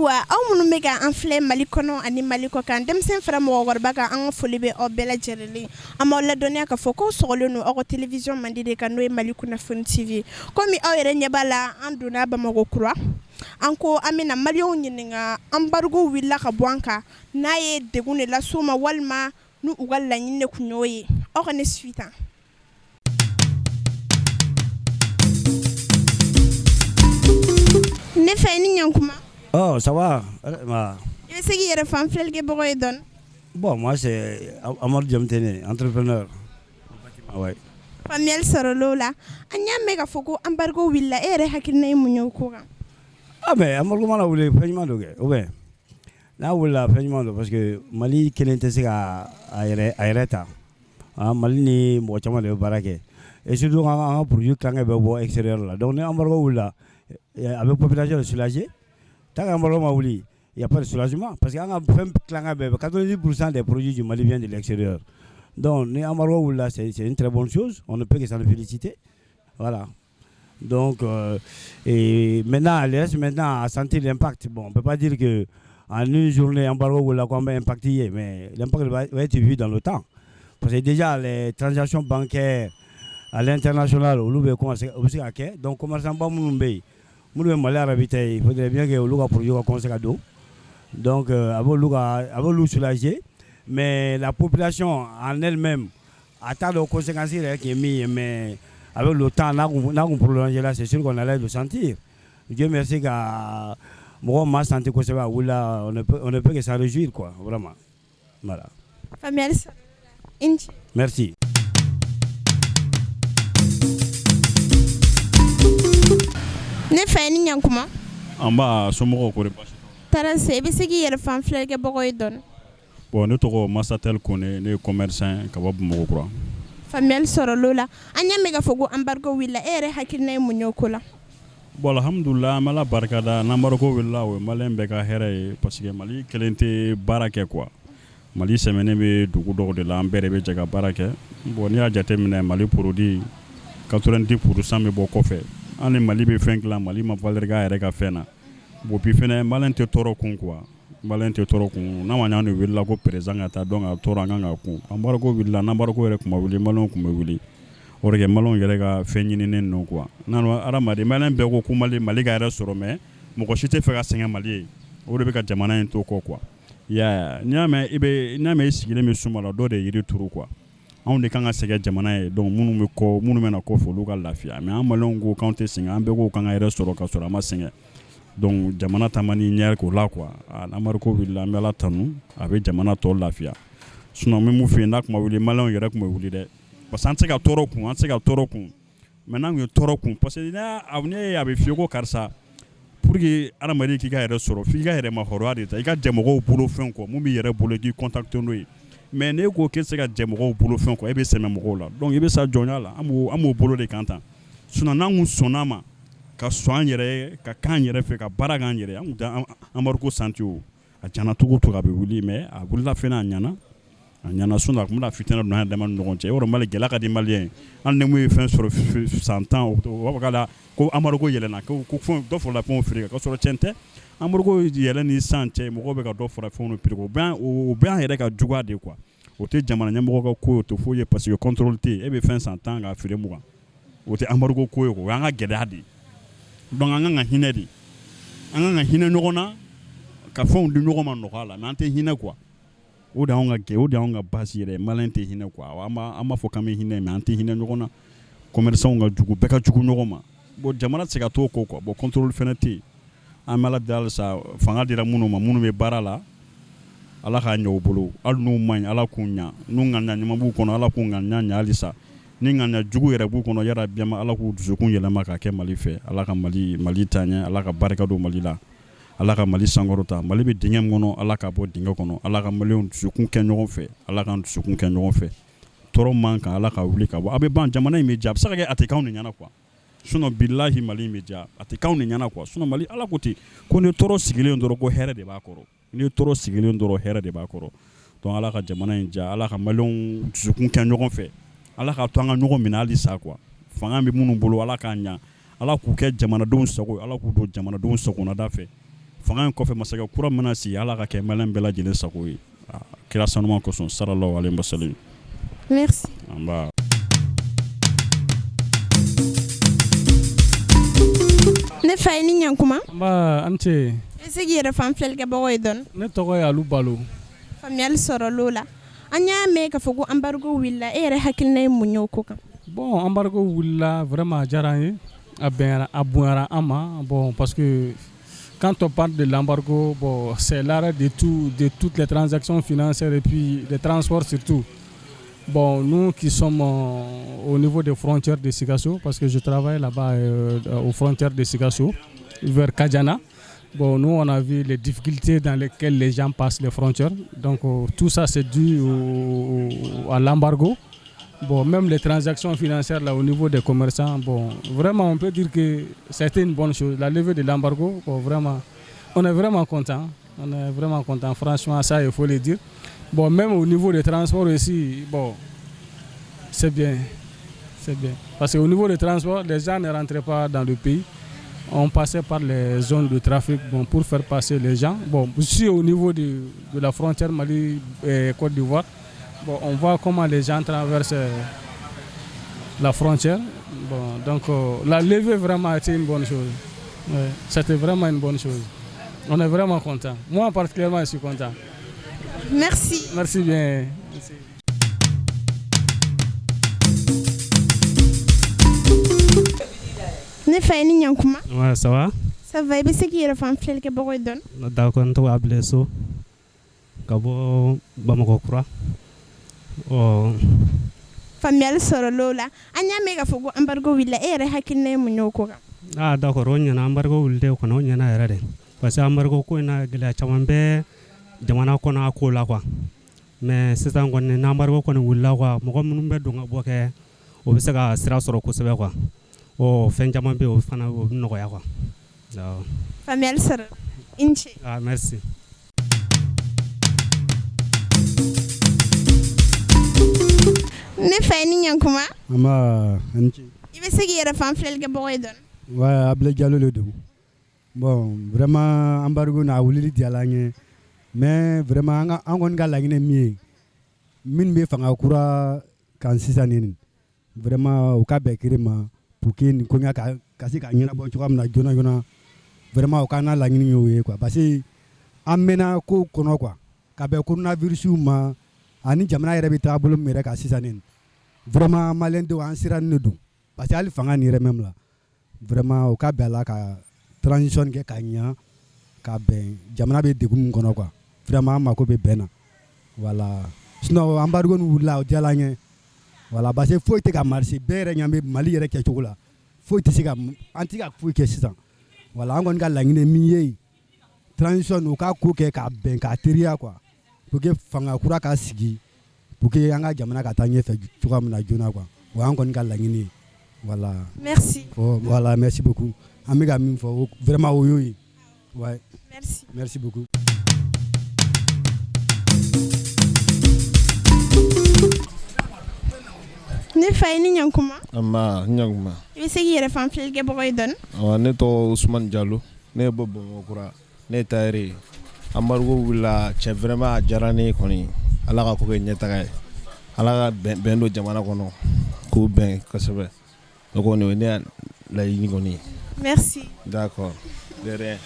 Ayiwa aw minnu bɛ ka an filɛ Mali kɔnɔ ani Mali kɔ kan denmisɛn fara mɔgɔkɔrɔba kan an ka foli bɛ aw bɛɛ lajɛlen an b'aw ladɔnniya k'a fɔ k'aw sɔgɔlen don aw ka télévision mandi de kan n'o ye Mali kunnafoni TV komi aw yɛrɛ ɲɛ b'a la an donna Bamakɔ kura an ko an bɛna maliyɛnw ɲininka embargo wulila ka bɔ an kan n'a ye degun de lase u ma walima n'u ka laɲini de tun y'o ye aw ka ne suit tan. Ne fɛ ni ɲankuma. Oh, ça va. Il veut se qu'il y a fan flel ke bogo edon. Bon, moi c'est Amadou Diamtene, entrepreneur. Ouais. Famille sorolo la. Anya mega foko embargo willa ere hakilna yimunyo ko kan. Ah mais embargo mala wule peñman do ge. Ouais. Na wula peñman do parce que Mali kelente se ka ayreta. Ah Mali ni mo chama de barake. Et surtout en produit quand be bo extérieur là. Donc ne embargo wula avec population soulagée. Tant il n'y a pas de soulagement. Parce qu'il y a 90% des produits du Mali viennent de l'extérieur. Donc, c'est une très bonne chose. On ne peut que s'en féliciter. Voilà. Donc, et maintenant, maintenant, à sentir l'impact. Bon, on ne peut pas dire qu'en une journée, embargo combien impacté, mais l'impact va être vu dans le temps. Parce que déjà, les transactions bancaires à l'international, donc, commerçant, il faudrait bien que le produit soit d'eau. Donc, avant de soulager. Mais la population en elle-même attend les conséquences qui est mis. Mais avec le temps, c'est sûr qu'on allait le sentir. Dieu merci qu'à moi, ma santé, on ne peut que s'en réjouir, quoi, vraiment. Voilà. Merci. Ne fɛ ni ɲankuma. An b'a somɔgɔw ko de basi t'aw la. Taara se i bɛ se k'i yɛrɛ fan filɛ kɛ bɔgɔ ye dɔɔni. Bon ne tɔgɔ Masatel Kone, ne ye commerçant ka bɔ Bamakɔ kura. Faamuyali sɔrɔla o la an y'a mɛn k'a fɔ ko embargo wulila e yɛrɛ hakilina ye mun ye o ko la. Bon alhamdulillah an bɛ Ala barika da n'embargo wulila o ye maliyɛn bɛɛ ka hɛrɛ ye parce que Mali kelen tɛ baara kɛ quoi. Mali sɛmɛnen bɛ dugu dɔw de la an bɛɛ de bɛ jɛ ka baara kɛ. Bon n'i y'a jateminɛ Mali produit 90% bɛ bɔ kɔfɛ. An ni Mali bɛ fɛn dilan Mali ma valeur k'a yɛrɛ ka fɛn na. Bon puis fɛnɛ maliyɛn tɛ tɔɔrɔ kun quoi. Maliyɛn tɛ tɔɔrɔ kun n'a ma ɲɛ anw de wulila ko président ka taa donc a tɔɔrɔ an kan ka kun. Embargo wulila n'embargo yɛrɛ tun ma wuli maliyɛnw tun bɛ wuli. O de kɛ maliyɛnw yɛrɛ ka fɛn ɲininen don quoi. N'an hadamaden maliyɛn bɛɛ ko ko Mali ka yɛrɛ sɔrɔ mais mɔgɔ si tɛ fɛ ka sɛgɛn Mali ye. O de bɛ ka jamana in to kɔ quoi. Ya n'i y'a mɛn i sigilen bɛ suma la dɔ de ye yiri turu quoi. Anw de kan ka sɛgɛn jamana ye donc minnu bɛna kɔfɛ olu ka lafiya mais an maliyɛnw ko k'anw tɛ sɛgɛn an bɛɛ ko k'an ka yɛrɛ sɔrɔ ka sɔrɔ an ma sɛgɛn. Donc jamana tamani ɲɛ ko la quoi. N'embargo wulila an bɛ Ala tanu a bɛ jamana tɔ lafiya. Sinon min fɛ yen n'a tun ma wuli maliyɛnw yɛrɛ tun bɛ wuli dɛ. Parce que an tɛ se ka tɔɔrɔ kun mais n'an tun ye tɔɔrɔ kun parce que ne a bɛ f'i ye ko karisa pour que adamaden k'i ka yɛrɛ sɔrɔ f'i ka yɛrɛ ma hɔrɔnya de ta i ka jɛ mɔgɔw bolo fɛn kɔ mun b'i yɛrɛ bolo k'i contacter n'o ye. Mais ne ko k'e se ka jɛ mɔgɔw bolo fɛn kɔ e bɛ sɛmɛ mɔgɔw la donc i bɛ sa jɔnya la an b'o bolo de kan tan. Sinon n'an kun sɔnn'a ma ka sɔn an yɛrɛ ye ka k'an yɛrɛ fɛ ka baara k'an yɛrɛ ye an kun tɛ embargo senti o a tiɲɛna cogo o cogo a bɛ wuli mais a wulila fɛnɛ a ɲana sinon a tun bɛna fitinɛ don an yɛrɛ dama ni ɲɔgɔn cɛ yɔrɔ Mali gɛlɛya ka di maliyɛn ye hali ni mun ye fɛn sɔrɔ san 10 o b'a fɔ k'ala ko embargo yɛlɛnna ko fɛn dɔ farala fɛnw feere kan k'a sɔrɔ tiɲɛ tɛ embargo yɛlɛ ni san cɛ mɔgɔw bɛ ka dɔ fara fɛnw prix o bɛ an yɛrɛ ka juguya de quoi o tɛ jamana ɲɛmɔgɔ ka ko ye o tɛ foyi ye parce que contrôle tɛ yen e bɛ fɛn san 10 k'a feere 20 o tɛ embargo ko ye o y'an ka gɛlɛya de ye donc an kan ka hinɛ de an kan ka hinɛ ɲɔgɔn na ka fɛnw di ɲɔgɔn ma nɔgɔya la mais an tɛ hinɛ quoi o de y'anw ka base yɛrɛ maliyɛn tɛ hinɛ quoi an b'a fɔ k'an bɛ hinɛ mais an tɛ hinɛ ɲɔgɔn na commerçants ka jugu bɛɛ ka jugu ɲɔgɔn ma bon jamana tɛ se ka t'o kɔ quoi bon contrôle fɛnɛ tɛ yen an bɛ Ala deli halisa fanga dira minnu ma minnu bɛ baara la Ala k'a ɲɛ u bolo hali n'u ma ɲi Ala k'u ɲa n'u ŋaniya ɲuman b'u kɔnɔ Ala k'u ŋaniya ɲa halisa ni ŋaniya jugu yɛrɛ b'u kɔnɔ yarabi Ala k'u dusukun yɛlɛma ka kɛ Mali fɛ Ala ka Mali taa ɲɛ Ala ka barika don Mali la Ala ka Mali sankɔrɔta Mali bɛ dingɛ min kɔnɔ Ala ka bɔ dingɛ kɔnɔ Ala ka maliyɛnw dusukun kɛ ɲɔgɔn fɛ Ala k'an dusukun kɛ ɲɔgɔn fɛ tɔɔrɔ man kan Ala ka wuli ka bɔ a bɛ ban jamana in bɛ diya a bɛ se ka kɛ a tɛ k'anw de ɲɛna quoi sinon bilahi Mali in bɛ diya a tɛ k'anw de ɲɛna quoi sinon Mali Ala ko ten ko ni tɔɔrɔ sigilen dɔrɔn ko hɛrɛ de b'a kɔrɔ ni tɔɔrɔ sigilen dɔrɔn hɛrɛ de b'a kɔrɔ donc Ala ka jamana in diya Ala ka maliyɛnw dusukun kɛ ɲɔgɔn fɛ Ala ka to an ka ɲɔgɔn minɛ hali sa quoi fanga bɛ minnu bolo Ala k'a ɲa Ala k'u kɛ jamanadenw sago Ala k'u don jamanadenw sagonada fɛ fanga in kɔfɛ masakɛ kura mana sigi ala ka kɛ maliyɛn bɛɛ lajɛlen sago ye kira sanuman kosɔn sallallahu alaihi wasallam. Merci. Ne fa ye ni ɲankuma. Nba an ce. I bɛ se k'i yɛrɛ fan filɛlikɛbagaw ye dɔɔni. Ne tɔgɔ ye Alu Balo. Faamuyali sɔrɔla o la. An y'a mɛn k'a fɔ ko embargo wulila e yɛrɛ hakilina ye mun ye o ko kan. Bon embargo wulila vraiment a diyara an ye a bonyara an ma bon parce que quand on parle de l'embargo bon c'est l'arrêt de toutes les transactions financières et puis les transports surtout. Bon, nous qui sommes au niveau des frontières de Sikasso, parce que je travaille là-bas aux frontières de Sikasso, vers Kadjana. Bon, nous, on a vu les difficultés dans lesquelles les gens passent les frontières. Donc, tout ça, c'est dû à l'embargo. Bon, même les transactions financières là, au niveau des commerçants, bon, vraiment, on peut dire que c'était une bonne chose. La levée de l'embargo, bon, vraiment, on est vraiment content. On est vraiment content. Franchement, ça, il faut le dire. Bon, même au niveau des transports aussi, bon, c'est bien. C'est bien. Parce qu'au niveau des transports, les gens ne rentraient pas dans le pays. On passait par les zones de trafic bon, pour faire passer les gens. Bon, aussi au niveau de la frontière Mali et Côte d'Ivoire, bon, on voit comment les gens traversent la frontière. Bon, donc, la levée vraiment a été une bonne chose. Ouais, c'était vraiment une bonne chose. On est vraiment content. Moi, particulièrement, je suis content. Merci. Merci bien. Merci. Ne fa ye ni ɲankuma. Ouais, ça va? Ça va, i bɛ se k'i yɛrɛ fan filɛlikɛbagaw ye dɔɔni. D'accord, n tɔgɔ Abile So ka bɔ Bamakɔ kura. Faamuyali sɔrɔla o la. An y'a mɛn k'a fɔ ko embargo wulila e yɛrɛ hakilina ye mun ye o ko kan. D'accord, o ɲɛna embargo wulila o kɔnɔ o ɲɛna yɛrɛ de. Parce que embargo ko in na gɛlɛya caman bɛ jamana kɔnɔ a ko la quoi. Mais sisan kɔni ni embargo kɔni wulila quoi, mɔgɔ minnu bɛ don ka bɔ kɛ o bɛ se ka sira sɔrɔ kosɛbɛ quoi. Fɛn caman bɛ o fana o bɛ nɔgɔya quoi. Faamuyali sɔrɔ. I ni ce. Merci. Ne fa ye ni ɲankuma. An ce. I bɛ se k'i yɛrɛ fan filɛlikɛbagaw ye dɔɔni. Ouais, Abile Diallo le don. Bon, vraiment embargo na wulili diyala an ye. Mais vraiment an kɔni ka laɲini min ye min bɛ fanga kura kan sisan nin vraiment o ka bɛn kiri ma pour que nin koɲa ka se ka ɲɛnabɔ cogoya min na joona joona vraiment o ka n'a laɲini y'o ye quoi parce que an mɛnna ko kɔnɔ quoi ka bɛn coronavirus ma ani jamana yɛrɛ bɛ taa bolo min yɛrɛ kan sisan nin vraiment maliyɛndenw an sirannen de don parce que hali fanga nin yɛrɛ même la vraiment o ka bɛn a la ka transition kɛ ka ɲa ka bɛn jamana bɛ degun min kɔnɔ quoi vraiment an mako bɛ bɛn na voilà sinon embargo nin wulila o diyala an ye voilà parce que foyi tɛ ka marché bɛɛ yɛrɛ ɲɛ bɛ Mali yɛrɛ kɛcogo la foyi tɛ se ka an tɛ ka foyi kɛ sisan voilà an kɔni ka laɲini min ye transition o ka ko kɛ ka bɛn ka teriya quoi pour que fanga kura ka sigi pour que an ka jamana ka taa ɲɛfɛ cogoya min na joona quoi o y'an kɔni ka laɲini ye voilà. Merci. Voilà, merci beaucoup. An bɛ ka min fɔ vraiment o y'o ye. Ouais. Merci. Merci beaucoup. Ne fa ye ni ɲankuma. Ɲankuma. I bɛ se k'i yɛrɛ fan filɛlikɛbagaw ye dɔɔni. Ne tɔgɔ Usumani Jalo, ne bɛ bɔ Bamakɔ kura, ne ye tailleur ye. Embargo wulila cɛ vraiment a diyara ne ye kɔni. Ala ka ko kɛ ɲɛtaga ye. Ala ka bɛn don jamana kɔnɔ k'o bɛn kosɛbɛ. O kɔni o ye ne ka laɲini kɔni ye. Merci. D'accord. De rien.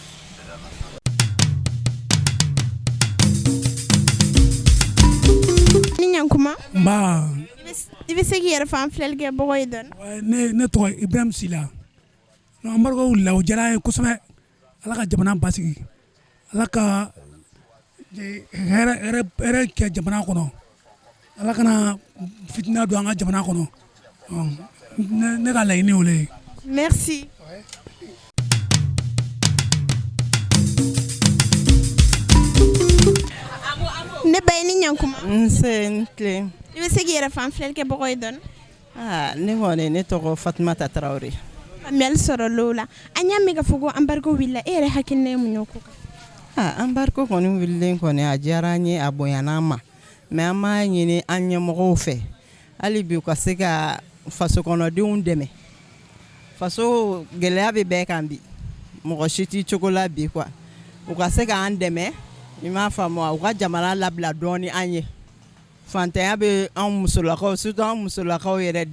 Ni ɲankuma. Nba. I bɛ se k'i yɛrɛ fan filɛlikɛbagaw ye dɔɔni. Ne tɔgɔ Ibrahim Sila. Embargo wulila o diyara an ye kosɛbɛ. Ala ka jamana basigi. Ala ka hɛrɛ kɛ jamana kɔnɔ. Ala kana fitina don an ka jamana kɔnɔ. Ne ka laɲini o le ye. Merci. Ne ba ye ni ɲankuma. Nse tile. I bɛ se k'i yɛrɛ fan filɛlikɛbagaw ye dɔɔni. Ne kɔni ne tɔgɔ Fatumata Tarawele. Faamuyali sɔrɔla o la. An y'a mɛn k'a fɔ ko embargo wulila e yɛrɛ hakilina ye mun ye o ko kan. Embargo kɔni wulilen kɔni a diyara an ye a bonyana an ma mais an b'a ɲini an ɲɛmɔgɔw fɛ hali bi u ka se ka faso kɔnɔdenw dɛmɛ. Faso gɛlɛya bɛ bɛɛ kan bi mɔgɔ si t'i cogo la bi quoi u ka se k'an dɛmɛ i m'a faamu wa u ka jamana labila dɔɔni an ye fantanya bɛ an musolakaw surtout an musolakaw yɛrɛ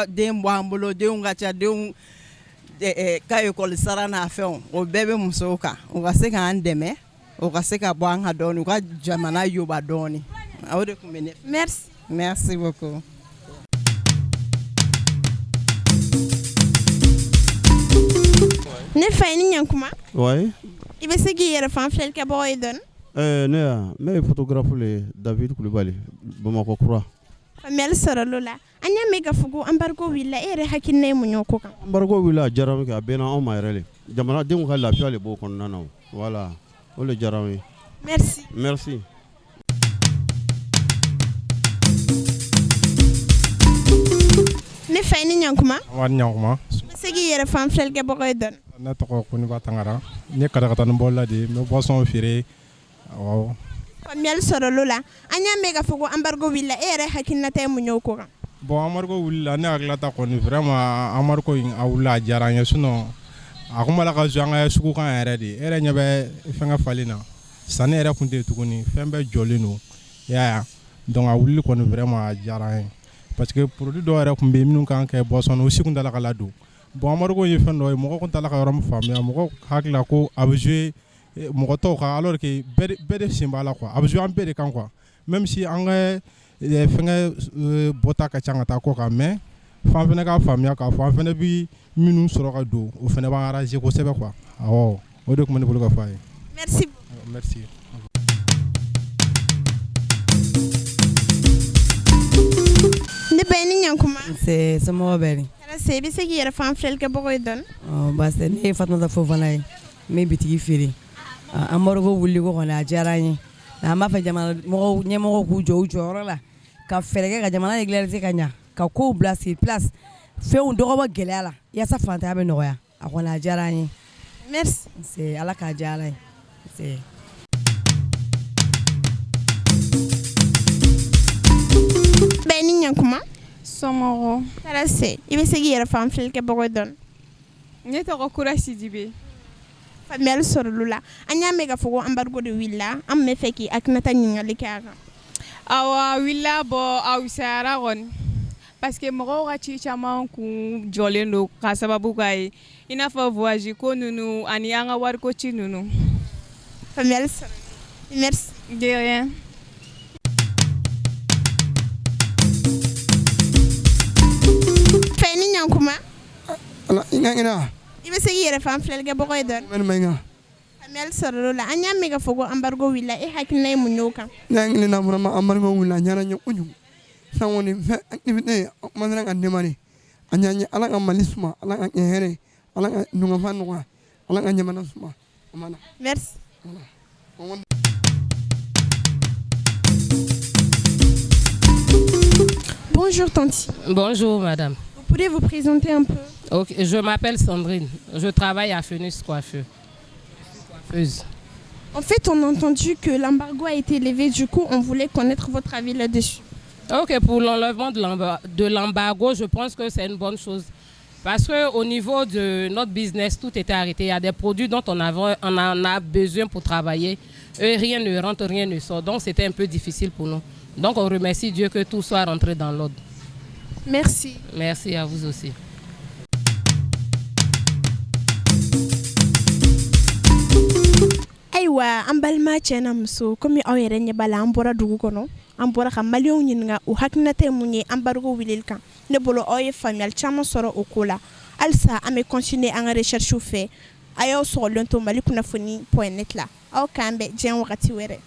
den b'an bolo denw ka ca denw ka ekɔli sara n'a fɛnw o bɛɛ bɛ musow kan u ka se k'an dɛmɛ u ka se ka bɔ an ka dɔɔni u ka jamana yoba dɔɔni o de tun bɛ ne. Merci beaucoup. Ne fa i ni ɲankuma. Oui. I bɛ se k'i yɛrɛ fan filɛlikɛbagaw ye dɔɔni. Ne ye photographe le David Kulibali Bamakɔ kura. Faamuyali sɔrɔla o la an y'a mɛn k'a fɔ ko embargo wulila e yɛrɛ hakilina ye mun ye o ko kan. Embargo wulila a diyara n ye a bɛnna anw ma yɛrɛ de jamanadenw ka lafiya de b'o kɔnɔna na voilà o de diyara n ye. Merci. Ne fa i ni ɲankuma. Wari ɲankuma. I bɛ se k'i yɛrɛ fan filɛlikɛbagaw ye dɔɔni. Ne tɔgɔ Koniba Tangara ne ye katakatani bɔla de n bɛ boisson feere awɔ. Faamuyali sɔrɔla o la an y'a mɛn k'a fɔ ko embargo wulila e yɛrɛ hakilinata ye mun ye o ko kan. Bon embargo wulila ne hakilata kɔni vraiment embargo in a wulila a diyara n ye sinon a kun b'a la ka jouer an ka sugu kan yɛrɛ de e yɛrɛ ɲɛ bɛ fɛnkɛ falen na sanni yɛrɛ kun tɛ yen tuguni fɛn bɛɛ jɔlen don i y'a ye donc a wulili kɔni vraiment a diyara n ye parce que produit dɔw yɛrɛ kun bɛ yen minnu kan ka kɛ boisson o si kun t'a la ka ladon bon embargo ye fɛn dɔ ye mɔgɔ kun t'a la ka yɔrɔ min faamuya mɔgɔ hakilila ko a bɛ jouer mɔgɔ tɔw kan alors que bɛɛ de sen b'a la quoi a bɛ jouer an bɛɛ de kan quoi même si an ka fɛnkɛ bɔta ka ca ka taa kɔ kan mais f'an fɛnɛ k'a faamuya k'a fɔ an fɛnɛ bi minnu sɔrɔ ka don o fɛnɛ b'an arranger kosɛbɛ quoi awɔ o de tun bɛ ne bolo ka fɔ a ye. Merci. Ne ba i ni ɲankuma. Somɔgɔw bɛ di. I bɛ se k'i yɛrɛ fan filɛlikɛbagaw ye dɔɔni. Basi ne ye Fatumata Fofana ye n bɛ bitigi feere embargo wulili ko kɔni a diyara n ye an b'a fɛ ɲɛmɔgɔw k'u jɔ u jɔyɔrɔ la ka fɛɛrɛ kɛ ka jamana régulariser ka ɲa ka kow bila sur place fɛnw dɔgɔbɔ gɛlɛya la yaasa fantanya bɛ nɔgɔya a kɔni a diyara n ye. Merci. Ala k'a diya Ala ye. Ba i ni ɲankuma. Somɔgɔw. Tara se i bɛ se k'i yɛrɛ fan filɛlikɛbagaw ye dɔɔni. Ne tɔgɔ Kura Sidibe. Faamuyali sɔrɔla o la an y'a mɛn k'a fɔ ko embargo de wulila an bɛ fɛ k'i hakilinata ɲininkali kɛ a kan. Awɔ a wulila bɔ a wusayara kɔni parce que mɔgɔw ka ci caman kun jɔlen don k'a sababu k'a ye i n'a fɔ voyage ko ninnu ani an ka wariko ci ninnu. Faamuyali sɔrɔla merci. De rien. Fa i ni ɲankuma. I bɛ se k'i yɛrɛ fan filɛlikɛbagaw ye dɔɔni. Faamuyali sɔrɔla o la an y'a mɛn k'a fɔ ko embargo wulila e hakilina ye mun ye o kan. Ne hakilina vraiment embargo wulila a diyara n ye kojugu sisan kɔni fɛn activité man ka démarrer a ɲa n ye Ala ka Mali suma Ala ka kɛ hɛrɛ Ala ka ɲɔgɔnfan nɔgɔya Ala ka jamana suma a ma na. Merci. Bonjour Tanti. Bonjour madame. Vous pourriez vous présenter un peu? Ok, je m'appelle Sandrine. Je travaille à Phoenix Coiffeur. Coiffeuse. En fait, on a entendu que l'embargo a été levé. Du coup, on voulait connaître votre avis là-dessus. Ok, pour l'enlèvement de l'embargo, je pense que c'est une bonne chose. Parce qu'au niveau de notre business, tout était arrêté. Il y a des produits dont on en a besoin pour travailler. Et rien ne rentre, rien ne sort. Donc, c'était un peu difficile pour nous. Donc, on remercie Dieu que tout soit rentré dans l'ordre. Merci. Merci à vous aussi. Ayiwa an balima cɛ na muso komi aw yɛrɛ ɲɛ b'a la an bɔra dugu kɔnɔ an bɔra ka maliyɛnw ɲininka u hakilinata ye mun ye embargo wulili kan ne bolo aw ye faamuyali caman sɔrɔ o ko la halisa an bɛ continuer an ka recherche fɛ a y'aw sɔgɔlen to Mali kunnafoni.net la aw k'an bɛn diɲɛ wagati wɛrɛ.